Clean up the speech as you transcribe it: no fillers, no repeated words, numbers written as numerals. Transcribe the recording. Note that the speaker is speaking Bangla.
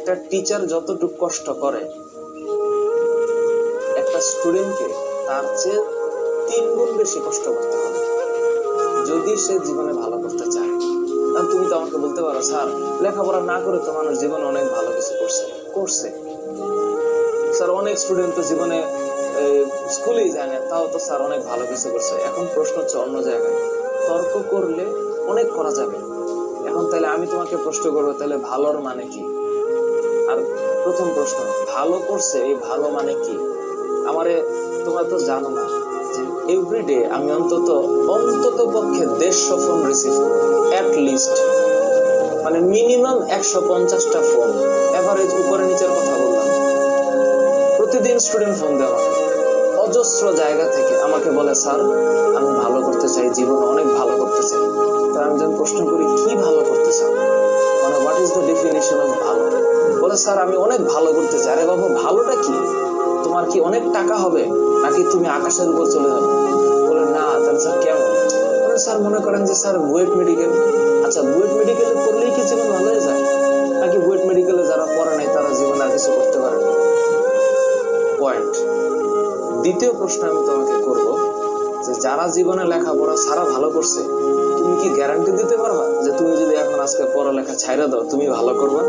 একটা টিচার যতটুকু কষ্ট করে একটা স্টুডেন্টকে তার চেয়ে 3 গুণ বেশি কষ্ট করতে হবে যদি সে জীবনে ভালো করতে চায়। কারণ তুমি তো আমাকে বলতে পারো, স্যার লেখাপড়া না করে তো মানুষ জীবনে অনেক ভালো কিছু করছে স্যার, অনেক স্টুডেন্ট তো জীবনে স্কুলেই যায় না, তাও তো স্যার অনেক ভালো কিছু করছে। এখন প্রশ্ন হচ্ছে অন্য জায়গায়, তর্ক করলে অনেক করা যাবে। এখন তাহলে আমি তোমাকে প্রশ্ন করবো, তাহলে ভালোর মানে কি? আর প্রথম প্রশ্ন, ভালো করছে, এই ভালো মানে কি? আমারে তোমরা তো জানো না যে এভরিডে আমি অন্তত পক্ষে 150 ফোন রিসিভ করি, এট লিস্ট, মানে মিনিমাম 150টা ফোন, এভারেজ উপরে নিচের কথা বললাম। প্রতিদিন স্টুডেন্ট ফোন দেয় আমাকে, অজস্র জায়গা থেকে আমাকে বলে, স্যার আমি ভালো করতে চাই, জীবনে অনেক ভালো করতে চাই। তাই আমি যখন প্রশ্ন করি কি ভালো করতে চাও, মানে what is the definition of ভালো, বলে স্যার আমি অনেক ভালো করতে চাই। আরে বাবা, ভালোটা কি? তোমার কি অনেক টাকা হবে, নাকি তুমি আকাশের উপর চলে যাবে? বলে না। তাহলে স্যার কেমন? বলে স্যার মনে করেন যে স্যার বুয়েট মেডিকেল। আচ্ছা, বুয়েট মেডিকেলে পড়লেই কি জীবন ভালো হয়ে যায়, নাকি বুয়েট মেডিকেলে যারা পড়ে নাই তারা জীবনে আর কিছু করতে পারে না? পয়েন্ট। দ্বিতীয় প্রশ্ন আমি তোমাকে করব যে যারা জীবনে লেখাপড়া সারা ভালো করছে, তুমি কি গ্যারান্টি দিতে পারবা যে তুমি যদি এখন আজকে পড়ালেখা ছাইড়া দাও তুমি ভালো করবা?